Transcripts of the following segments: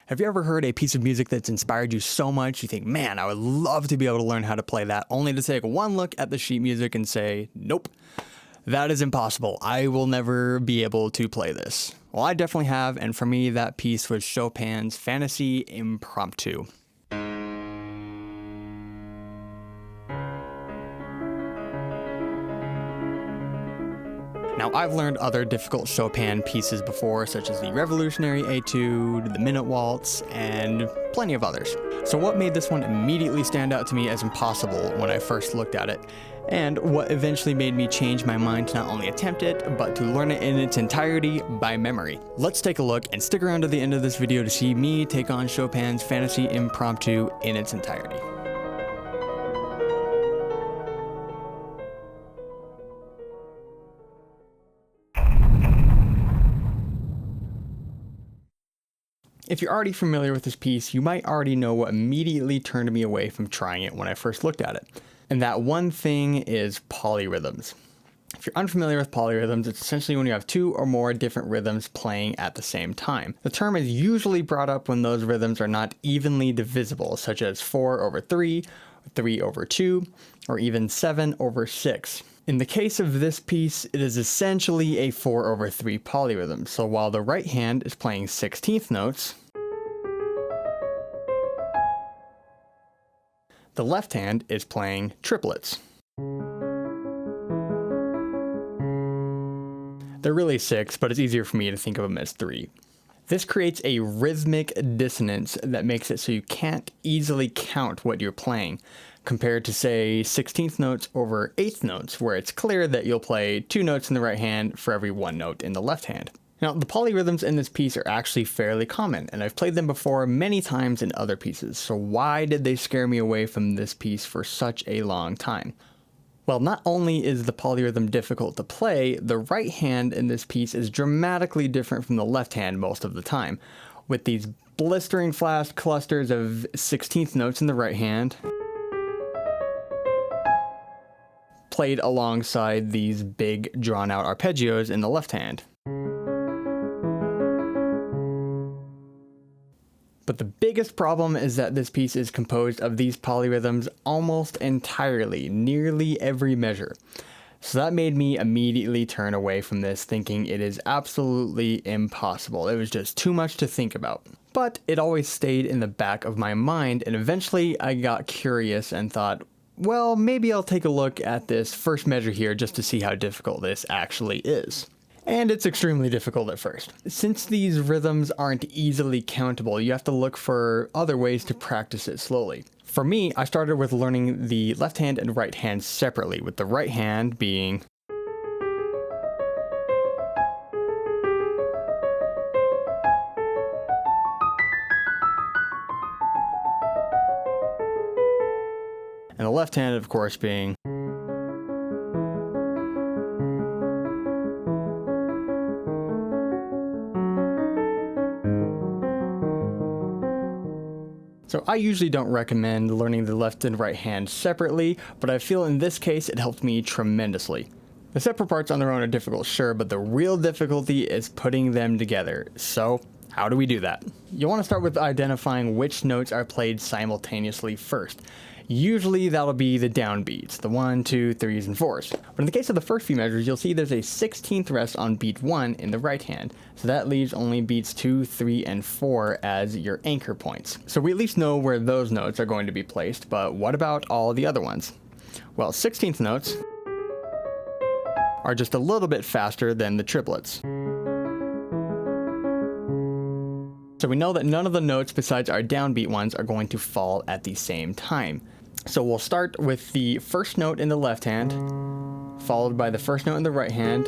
Have you ever heard a piece of music that's inspired you so much you think, man, I would love to be able to learn how to play that, only to take one look at the sheet music and say, nope, that is impossible. I will never be able to play this. Well, I definitely have, and for me, that piece was Chopin's Fantaisie Impromptu. Now, I've learned other difficult Chopin pieces before, such as the Revolutionary Etude, the Minute Waltz, and plenty of others. So what made this one immediately stand out to me as impossible when I first looked at it, and what eventually made me change my mind to not only attempt it, but to learn it in its entirety by memory? Let's take a look and stick around to the end of this video to see me take on Chopin's Fantaisie Impromptu in its entirety. If you're already familiar with this piece, you might already know what immediately turned me away from trying it when I first looked at it. And that one thing is polyrhythms. If you're unfamiliar with polyrhythms, it's essentially when you have two or more different rhythms playing at the same time. The term is usually brought up when those rhythms are not evenly divisible, such as 4/3, 3/2, or even 7/6. In the case of this piece, it is essentially a 4/3 polyrhythm. So while the right hand is playing 16th notes, the left hand is playing triplets. They're really 6, but it's easier for me to think of them as 3. This creates a rhythmic dissonance that makes it so you can't easily count what you're playing, compared to, say, 16th notes over 8th notes, where it's clear that you'll play 2 notes in the right hand for every 1 note in the left hand. Now, the polyrhythms in this piece are actually fairly common, and I've played them before many times in other pieces, so why did they scare me away from this piece for such a long time? Well, not only is the polyrhythm difficult to play, the right hand in this piece is dramatically different from the left hand most of the time, with these blistering fast clusters of 16th notes in the right hand, played alongside these big drawn-out arpeggios in the left hand. But the biggest problem is that this piece is composed of these polyrhythms almost entirely, nearly every measure. So that made me immediately turn away from this, thinking it is absolutely impossible. It was just too much to think about. But it always stayed in the back of my mind, and eventually I got curious and thought, well, maybe I'll take a look at this first measure here just to see how difficult this actually is. And it's extremely difficult at first. Since these rhythms aren't easily countable, you have to look for other ways to practice it slowly. For me, I started with learning the left hand and right hand separately, with the right hand being and the left hand, of course, being So I usually don't recommend learning the left and right hand separately, but I feel in this case it helped me tremendously. The separate parts on their own are difficult, sure, but the real difficulty is putting them together. So how do we do that? You want to start with identifying which notes are played simultaneously first. Usually that'll be the downbeats, the 1, 2, 3s, and 4s. But in the case of the first few measures, you'll see there's a 16th rest on beat 1 in the right hand. So that leaves only beats 2, 3, and 4 as your anchor points. So we at least know where those notes are going to be placed, but what about all the other ones? Well, 16th notes are just a little bit faster than the triplets. So we know that none of the notes besides our downbeat ones are going to fall at the same time. So we'll start with the first note in the left hand, followed by the first note in the right hand,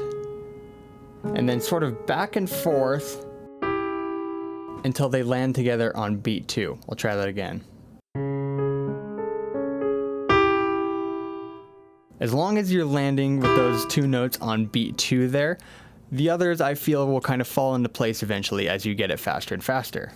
and then sort of back and forth until they land together on beat 2. We'll try that again. As long as you're landing with those 2 notes on beat 2 there, the others I feel will kind of fall into place eventually as you get it faster and faster.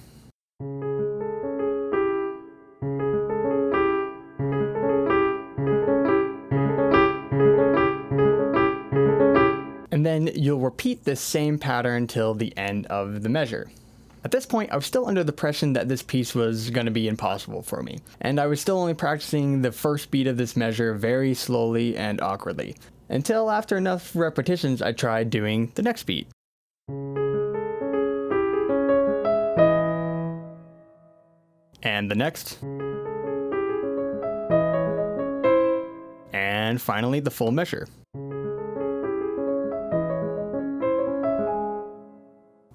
And then you'll repeat this same pattern till the end of the measure. At this point, I was still under the impression that this piece was going to be impossible for me, and I was still only practicing the first beat of this measure very slowly and awkwardly, until after enough repetitions I tried doing the next beat. And the next. And finally the full measure.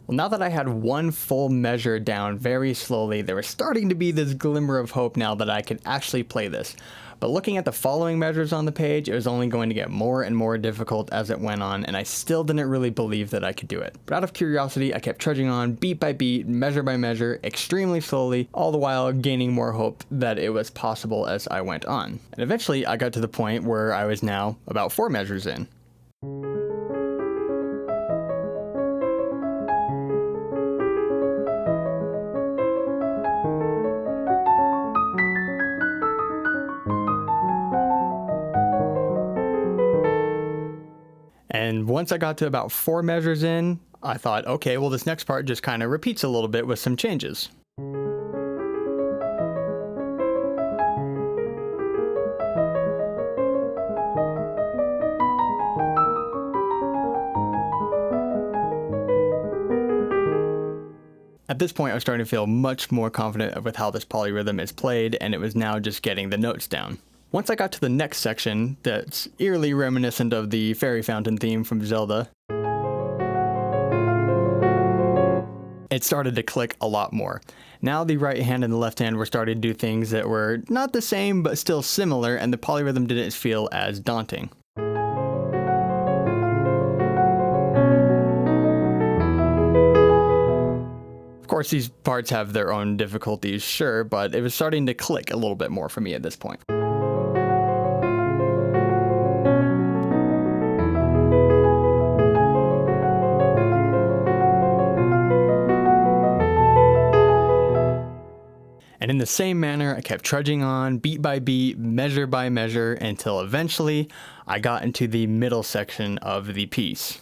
Well, now that I had one full measure down very slowly, there was starting to be this glimmer of hope now that I could actually play this. But looking at the following measures on the page, it was only going to get more and more difficult as it went on, and I still didn't really believe that I could do it. But out of curiosity, I kept trudging on beat by beat, measure by measure, extremely slowly, all the while gaining more hope that it was possible as I went on. And eventually I got to the point where I was now about 4 measures in. And once I got to about 4 measures in, I thought, okay, well, this next part just kind of repeats a little bit with some changes. At this point, I was starting to feel much more confident with how this polyrhythm is played, and it was now just getting the notes down. Once I got to the next section that's eerily reminiscent of the fairy fountain theme from Zelda, it started to click a lot more. Now the right hand and the left hand were starting to do things that were not the same but still similar, and the polyrhythm didn't feel as daunting. Of course, these parts have their own difficulties, sure, but it was starting to click a little bit more for me at this point. And in the same manner, I kept trudging on, beat by beat, measure by measure, until eventually I got into the middle section of the piece.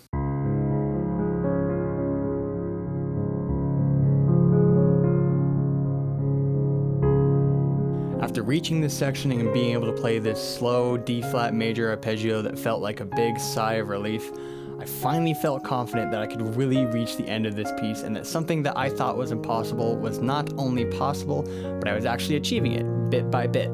After reaching this section and being able to play this slow D-flat major arpeggio that felt like a big sigh of relief, I finally felt confident that I could really reach the end of this piece, and that something that I thought was impossible was not only possible, but I was actually achieving it, bit by bit.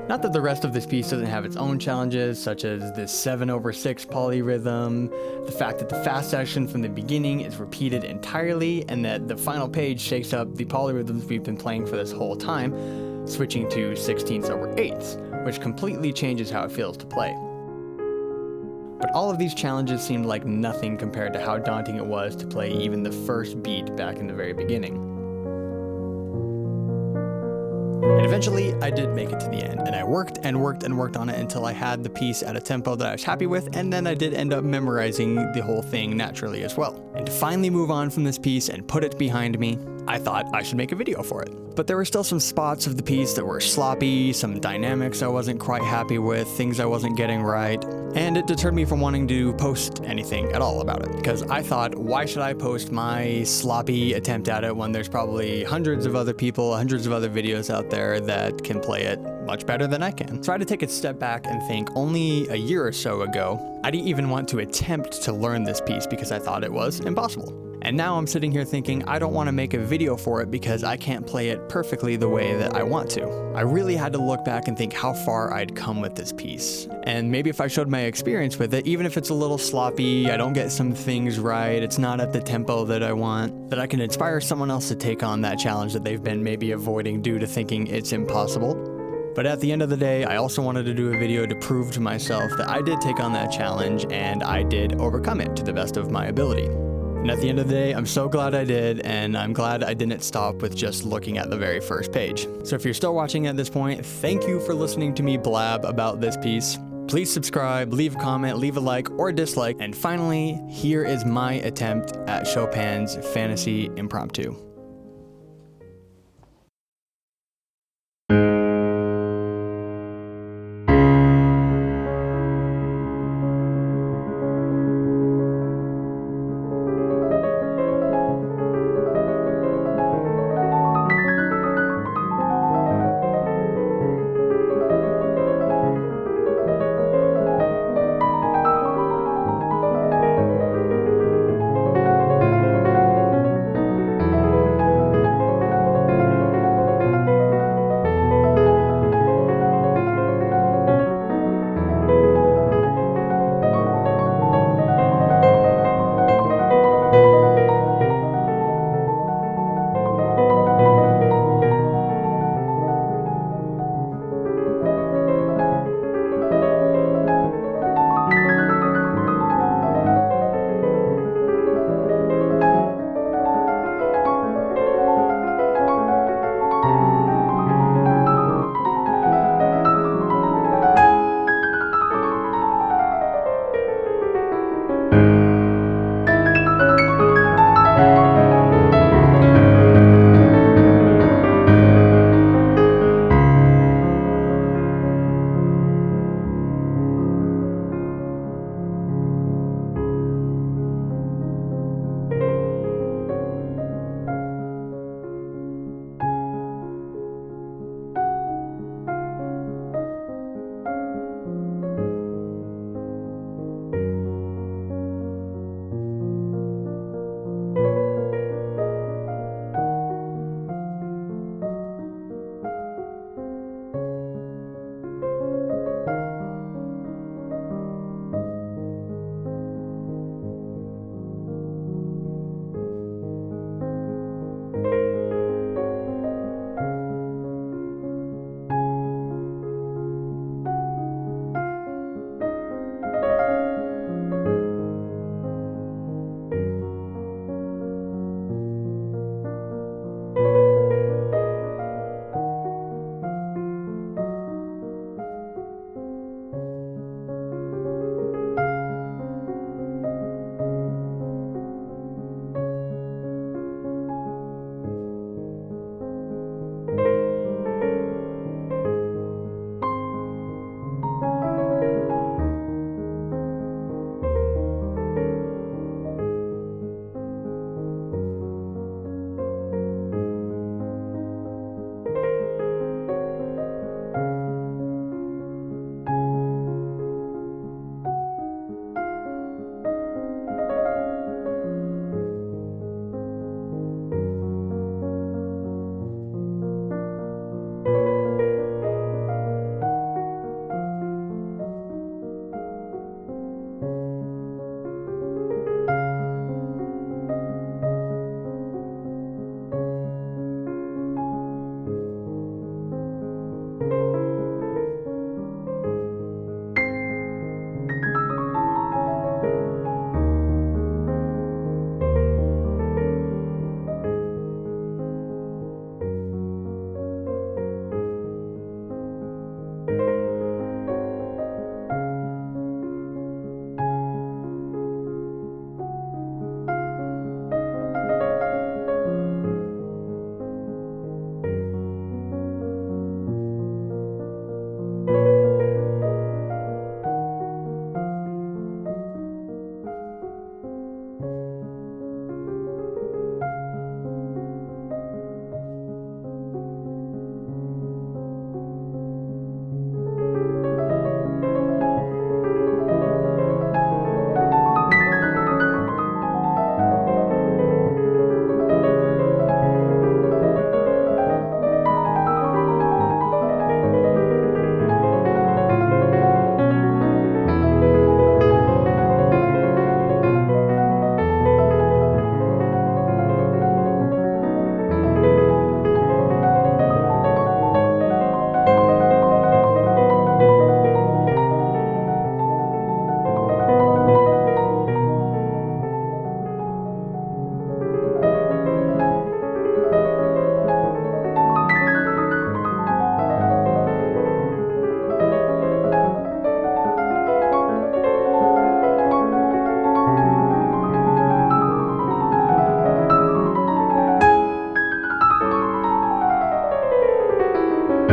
Not that the rest of this piece doesn't have its own challenges, such as this 7/6 polyrhythm, the fact that the fast section from the beginning is repeated entirely, and that the final page shakes up the polyrhythms we've been playing for this whole time, switching to 16/8, which completely changes how it feels to play. But all of these challenges seemed like nothing compared to how daunting it was to play even the first beat back in the very beginning. And eventually, I did make it to the end, and I worked and worked and worked on it until I had the piece at a tempo that I was happy with, and then I did end up memorizing the whole thing naturally as well. And to finally move on from this piece and put it behind me, I thought I should make a video for it. But there were still some spots of the piece that were sloppy, some dynamics I wasn't quite happy with, things I wasn't getting right, and it deterred me from wanting to post anything at all about it. Because I thought, why should I post my sloppy attempt at it when there's probably hundreds of other people, hundreds of other videos out there that can play it much better than I can. So I had to take a step back and think, only a year or so ago, I didn't even want to attempt to learn this piece because I thought it was impossible. And now I'm sitting here thinking I don't want to make a video for it because I can't play it perfectly the way that I want to. I really had to look back and think how far I'd come with this piece. And maybe if I showed my experience with it, even if it's a little sloppy, I don't get some things right, it's not at the tempo that I want, that I can inspire someone else to take on that challenge that they've been maybe avoiding due to thinking it's impossible. But at the end of the day, I also wanted to do a video to prove to myself that I did take on that challenge and I did overcome it to the best of my ability. And at the end of the day, I'm so glad I did, and I'm glad I didn't stop with just looking at the very first page. So if you're still watching at this point, thank you for listening to me blab about this piece. Please subscribe, leave a comment, leave a like or dislike, and finally, here is my attempt at Chopin's Fantaisie Impromptu.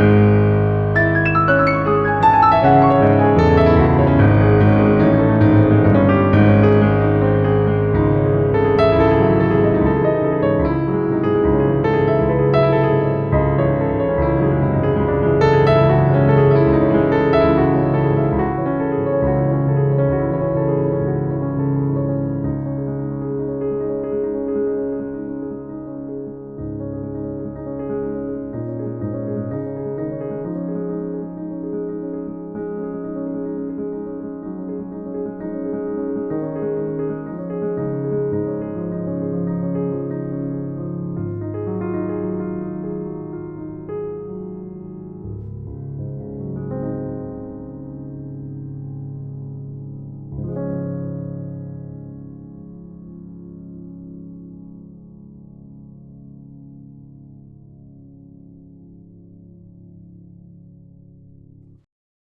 you.